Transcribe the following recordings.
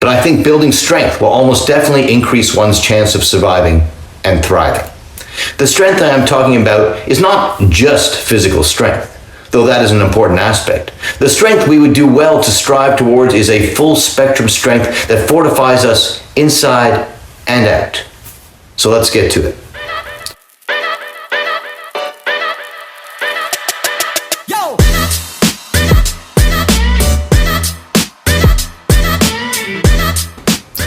But I think building strength will almost definitely increase one's chance of surviving and thriving. The strength I am talking about is not just physical strength, though that is an important aspect. The strength we would do well to strive towards is a full spectrum strength that fortifies us inside and out. So let's get to it. Yo!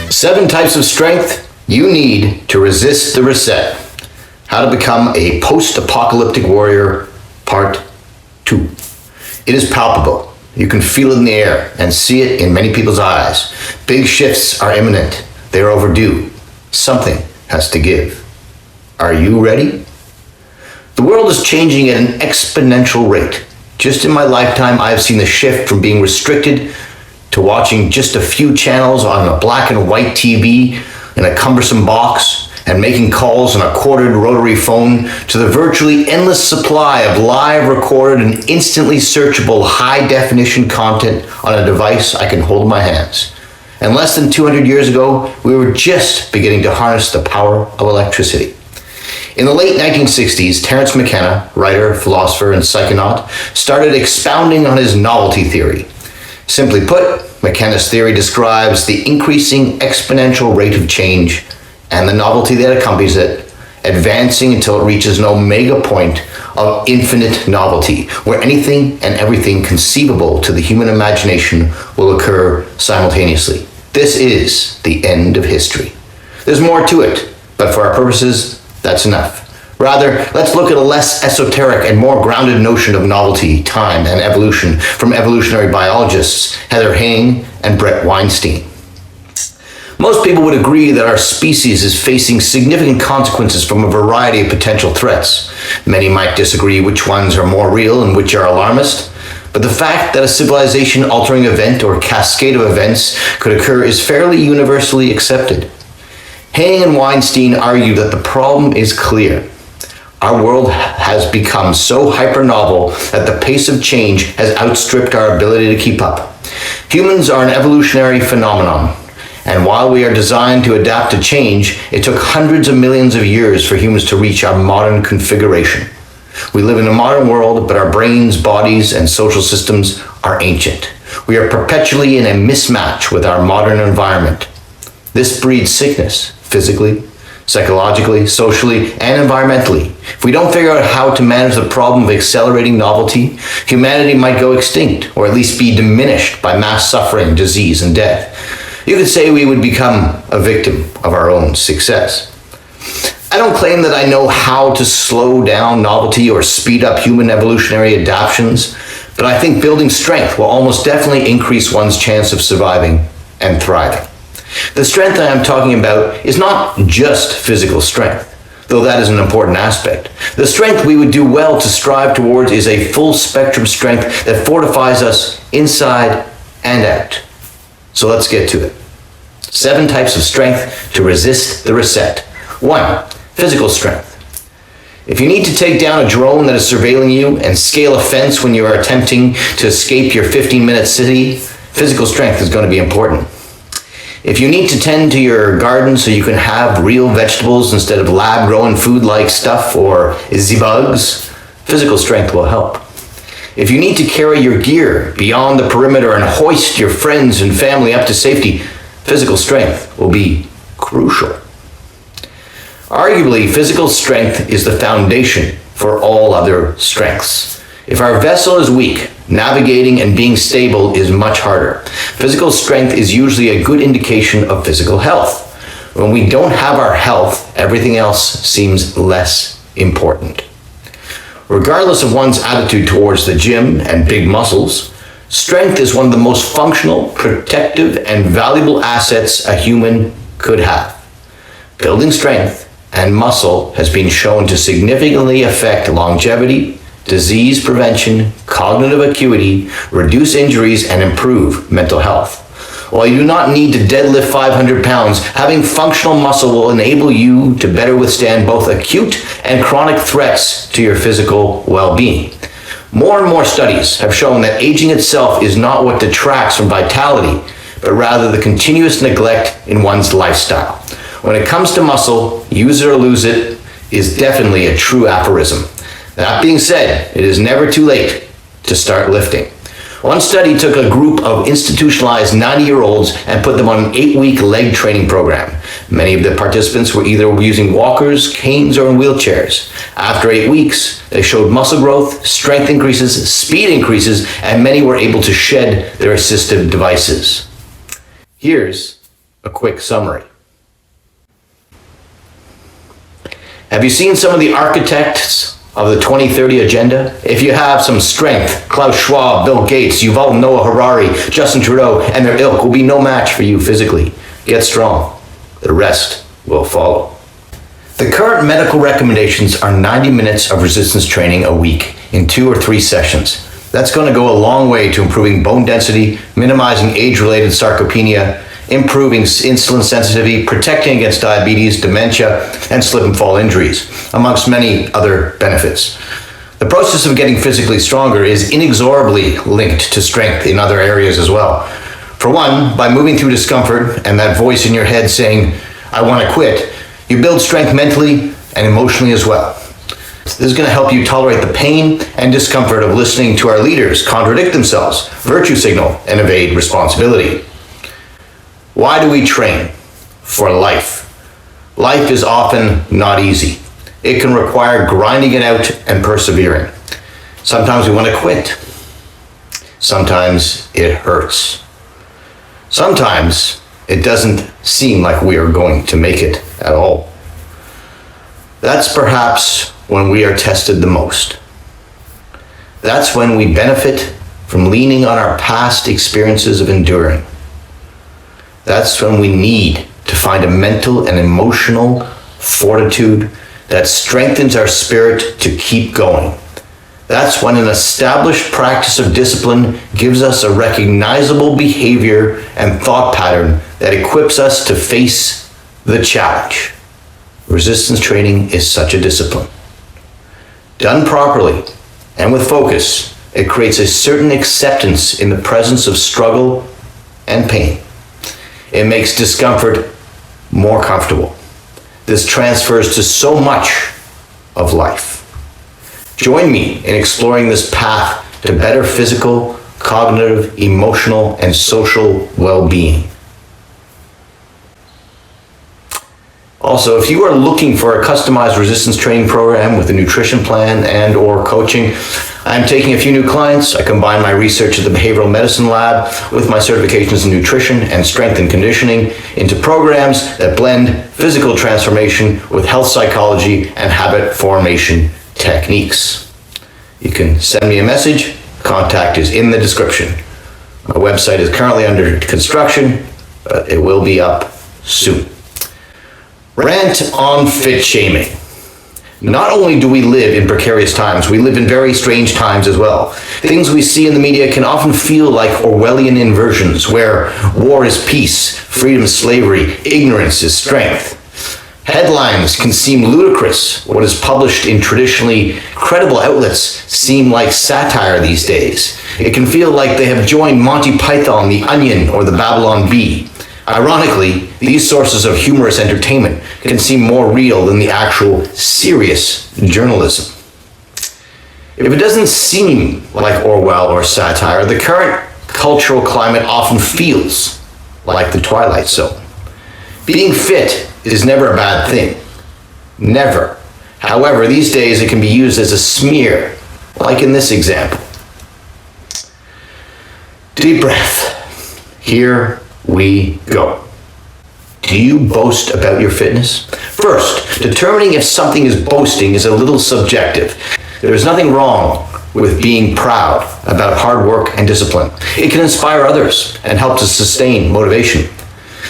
7 types of strength you need to resist the reset. How to become a post-apocalyptic warrior, part 2. It is palpable. You can feel it in the air and see it in many people's eyes. Big shifts are imminent. They are overdue. Something has to give. Are you ready? The world is changing at an exponential rate. Just in my lifetime, I have seen the shift from being restricted to watching just a few channels on a black and white TV in a cumbersome box and making calls on a corded rotary phone to the virtually endless supply of live recorded and instantly searchable high-definition content on a device I can hold in my hands. And less than 200 years ago, we were just beginning to harness the power of electricity. In the late 1960s, Terence McKenna, writer, philosopher, and psychonaut, started expounding on his novelty theory. Simply put, McKenna's theory describes the increasing exponential rate of change and the novelty that accompanies it, advancing until it reaches an omega point of infinite novelty, where anything and everything conceivable to the human imagination will occur simultaneously. This is the end of history. There's more to it, but for our purposes, that's enough. Rather, let's look at a less esoteric and more grounded notion of novelty, time, and evolution from evolutionary biologists Heather Heying and Brett Weinstein. Most people would agree that our species is facing significant consequences from a variety of potential threats. Many might disagree which ones are more real and which are alarmist, but the fact that a civilization-altering event or cascade of events could occur is fairly universally accepted. Heying and Weinstein argue that the problem is clear. Our world has become so hyper-novel that the pace of change has outstripped our ability to keep up. Humans are an evolutionary phenomenon, and while we are designed to adapt to change, it took hundreds of millions of years for humans to reach our modern configuration. We live in a modern world, but our brains, bodies, and social systems are ancient. We are perpetually in a mismatch with our modern environment. This breeds sickness, physically, psychologically, socially, and environmentally. If we don't figure out how to manage the problem of accelerating novelty, humanity might go extinct, or at least be diminished by mass suffering, disease, and death. You could say we would become a victim of our own success. I don't claim that I know how to slow down novelty or speed up human evolutionary adaptations, but I think building strength will almost definitely increase one's chance of surviving and thriving. The strength I am talking about is not just physical strength, though that is an important aspect. The strength we would do well to strive towards is a full spectrum strength that fortifies us inside and out. So let's get to it. 7 types of strength to resist the reset. 1. Physical strength. If you need to take down a drone that is surveilling you and scale a fence when you are attempting to escape your 15-minute city, physical strength is going to be important. If you need to tend to your garden so you can have real vegetables instead of lab-grown food-like stuff or Z-bugs, physical strength will help. If you need to carry your gear beyond the perimeter and hoist your friends and family up to safety, physical strength will be crucial. Arguably, physical strength is the foundation for all other strengths. If our vessel is weak, navigating and being stable is much harder. Physical strength is usually a good indication of physical health. When we don't have our health, everything else seems less important. Regardless of one's attitude towards the gym and big muscles, strength is one of the most functional, protective, and valuable assets a human could have. Building strength and muscle has been shown to significantly affect longevity, disease prevention, cognitive acuity, reduce injuries, and improve mental health. While you do not need to deadlift 500 pounds, having functional muscle will enable you to better withstand both acute and chronic threats to your physical well-being. More and more studies have shown that aging itself is not what detracts from vitality, but rather the continuous neglect in one's lifestyle. When it comes to muscle, use it or lose it is definitely a true aphorism. That being said, it is never too late to start lifting. One study took a group of institutionalized 90-year-olds and put them on an 8-week leg training program. Many of the participants were either using walkers, canes, or in wheelchairs. After 8 weeks, they showed muscle growth, strength increases, speed increases, and many were able to shed their assistive devices. Here's a quick summary. Have you seen some of the architects of the 2030 agenda? If you have some strength, Klaus Schwab, Bill Gates, Yuval Noah Harari, Justin Trudeau, and their ilk will be no match for you physically. Get strong. The rest will follow. The current medical recommendations are 90 minutes of resistance training a week in 2 or 3 sessions. That's going to go a long way to improving bone density, minimizing age-related sarcopenia, improving insulin sensitivity, protecting against diabetes, dementia, and slip and fall injuries, amongst many other benefits. The process of getting physically stronger is inexorably linked to strength in other areas as well. For one, by moving through discomfort and that voice in your head saying, "I want to quit," you build strength mentally and emotionally as well. This is going to help you tolerate the pain and discomfort of listening to our leaders contradict themselves, virtue signal, and evade responsibility. Why do we train? For life. Life is often not easy. It can require grinding it out and persevering. Sometimes we want to quit. Sometimes it hurts. Sometimes it doesn't seem like we are going to make it at all. That's perhaps when we are tested the most. That's when we benefit from leaning on our past experiences of enduring. That's when we need to find a mental and emotional fortitude that strengthens our spirit to keep going. That's when an established practice of discipline gives us a recognizable behavior and thought pattern that equips us to face the challenge. Resistance training is such a discipline. Done properly and with focus, it creates a certain acceptance in the presence of struggle and pain. It makes discomfort more comfortable. This transfers to so much of life. Join me in exploring this path to better physical, cognitive, emotional, and social well-being. Also, if you are looking for a customized resistance training program with a nutrition plan and or coaching, I'm taking a few new clients. I combine my research at the Behavioral Medicine Lab with my certifications in nutrition and strength and conditioning into programs that blend physical transformation with health psychology and habit formation techniques. You can send me a message. Contact is in the description. My website is currently under construction, but it will be up soon. Rant on fit shaming. Not only do we live in precarious times, we live in very strange times as well. Things we see in the media can often feel like Orwellian inversions, where war is peace, freedom is slavery, ignorance is strength. Headlines can seem ludicrous. What is published in traditionally credible outlets seem like satire these days. It can feel like they have joined Monty Python, The Onion, or the Babylon Bee. Ironically, these sources of humorous entertainment can seem more real than the actual serious journalism. If it doesn't seem like Orwell or satire, the current cultural climate often feels like the Twilight Zone. Being fit is never a bad thing. Never. However, these days it can be used as a smear, like in this example. Deep breath. Here we go. Do you boast about your fitness? First, determining if something is boasting is a little subjective. There is nothing wrong with being proud about hard work and discipline. It can inspire others and help to sustain motivation.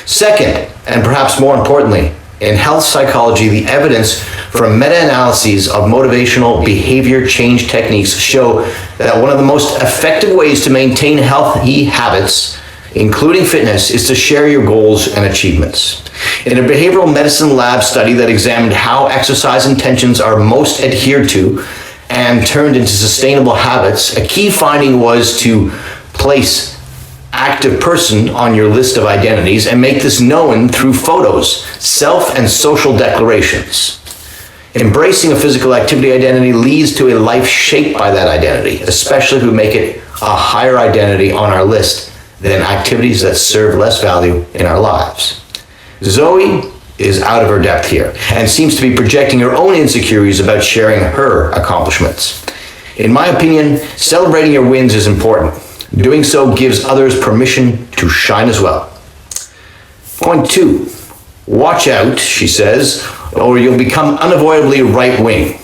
Second, and perhaps more importantly, in health psychology, the evidence from meta-analyses of motivational behavior change techniques show that one of the most effective ways to maintain healthy habits, including fitness, is to share your goals and achievements. In a behavioral medicine lab study that examined how exercise intentions are most adhered to and turned into sustainable habits, a key finding was to place active person on your list of identities and make this known through photos, self and social declarations. Embracing a physical activity identity leads to a life shaped by that identity, especially if we make it a higher identity on our list than activities that serve less value in our lives. Zoe is out of her depth here and seems to be projecting her own insecurities about sharing her accomplishments. In my opinion, celebrating your wins is important. Doing so gives others permission to shine as well. Point 2, watch out, she says, or you'll become unavoidably right-wing.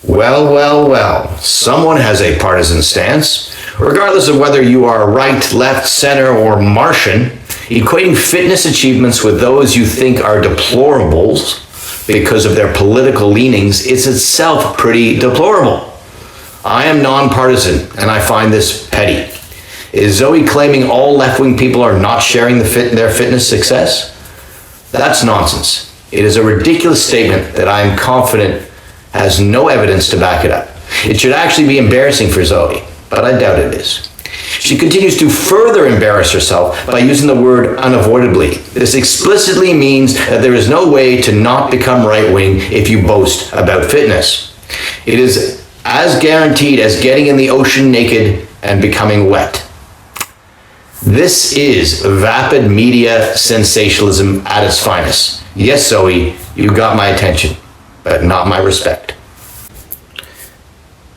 Well, someone has a partisan stance. Regardless of whether you are right, left, center, or Martian, equating fitness achievements with those you think are deplorables because of their political leanings is itself pretty deplorable. I am nonpartisan, and I find this petty. Is Zoe claiming all left-wing people are not sharing their fitness success? That's nonsense. It is a ridiculous statement that I am confident has no evidence to back it up. It should actually be embarrassing for Zoe, but I doubt it is. She continues to further embarrass herself by using the word unavoidably. This explicitly means that there is no way to not become right-wing if you boast about fitness. It is as guaranteed as getting in the ocean naked and becoming wet. This is vapid media sensationalism at its finest. Yes, Zoe, you got my attention, but not my respect.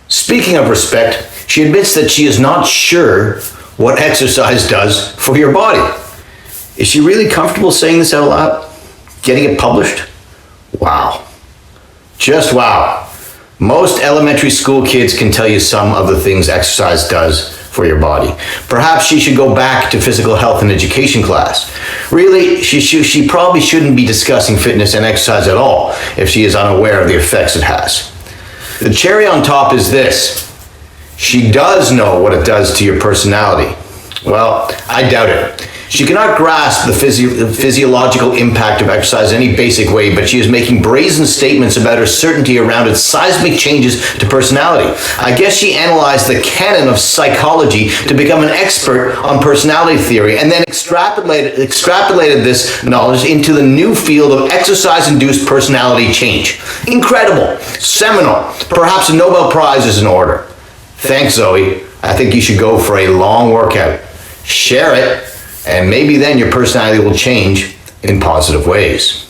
Speaking of respect, she admits that she is not sure what exercise does for your body. Is she really comfortable saying this out loud? Getting it published? Wow. Just wow. Most elementary school kids can tell you some of the things exercise does for your body. Perhaps she should go back to physical health and education class. Really, she probably shouldn't be discussing fitness and exercise at all if she is unaware of the effects it has. The cherry on top is this. She does know what it does to your personality. Well, I doubt it. She cannot grasp the physiological impact of exercise in any basic way, but she is making brazen statements about her certainty around its seismic changes to personality. I guess she analyzed the canon of psychology to become an expert on personality theory and then extrapolated this knowledge into the new field of exercise-induced personality change. Incredible, seminal, perhaps a Nobel Prize is in order. Thanks, Zoe. I think you should go for a long workout. Share it, and maybe then your personality will change in positive ways.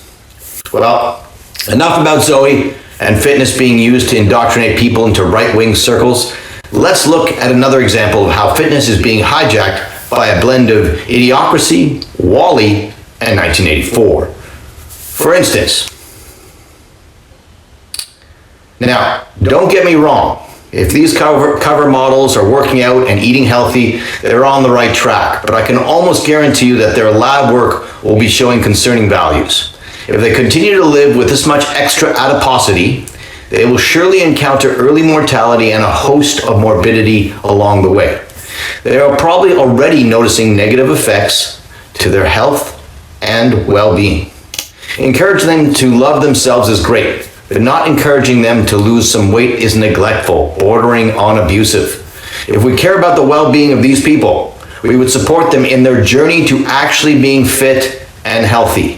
Well, enough about Zoe and fitness being used to indoctrinate people into right-wing circles. Let's look at another example of how fitness is being hijacked by a blend of Idiocracy, Wall-E, and 1984. For instance, now, don't get me wrong. If these cover models are working out and eating healthy, they're on the right track. But I can almost guarantee you that their lab work will be showing concerning values. If they continue to live with this much extra adiposity, they will surely encounter early mortality and a host of morbidity along the way. They are probably already noticing negative effects to their health and well-being. Encourage them to love themselves is great. But not encouraging them to lose some weight is neglectful, bordering on abusive. If we care about the well-being of these people, we would support them in their journey to actually being fit and healthy.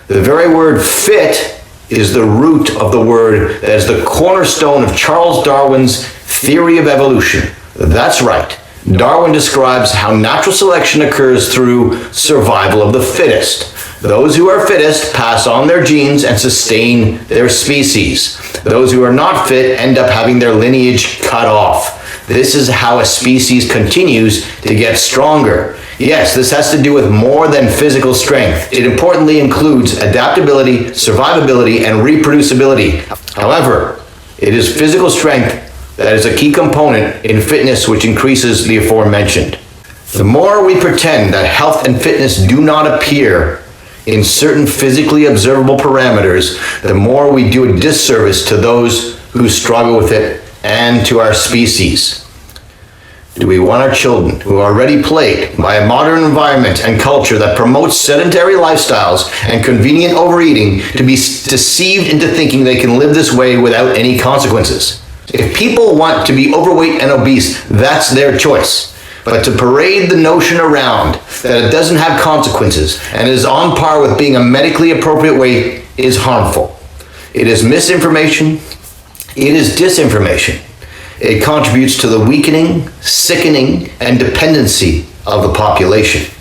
The very word fit is the root of the word that is the cornerstone of Charles Darwin's theory of evolution. That's right. Darwin describes how natural selection occurs through survival of the fittest. Those who are fittest pass on their genes and sustain their species. Those who are not fit end up having their lineage cut off. This is how a species continues to get stronger. Yes, this has to do with more than physical strength. It importantly includes adaptability, survivability, and reproducibility. However, it is physical strength that is a key component in fitness which increases the aforementioned. The more we pretend that health and fitness do not appear in certain physically observable parameters, the more we do a disservice to those who struggle with it and to our species. Do we want our children, who are already plagued by a modern environment and culture that promotes sedentary lifestyles and convenient overeating, to be deceived into thinking they can live this way without any consequences? If people want to be overweight and obese, that's their choice. But to parade the notion around that it doesn't have consequences and is on par with being a medically appropriate weight is harmful. It is misinformation. It is disinformation. It contributes to the weakening, sickening, and dependency of the population.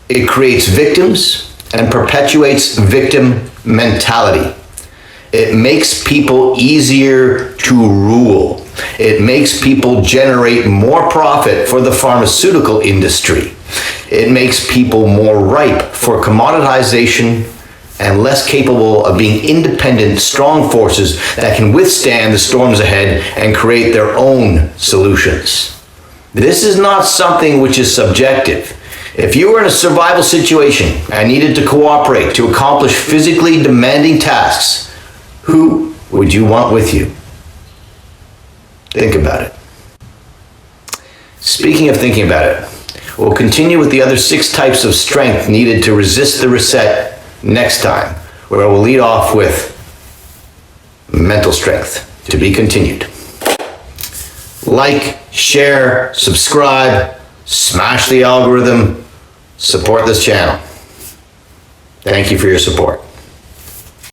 It creates victims and perpetuates victim mentality. It makes people easier to rule. It makes people generate more profit for the pharmaceutical industry. It makes people more ripe for commoditization and less capable of being independent, strong forces that can withstand the storms ahead and create their own solutions. This is not something which is subjective. If you were in a survival situation and needed to cooperate to accomplish physically demanding tasks, who would you want with you? Think about it. Speaking of thinking about it, we'll continue with the other 6 types of strength needed to resist the reset next time, where we'll lead off with mental strength. To be continued. Like, share, subscribe, smash the algorithm, support this channel. Thank you for your support.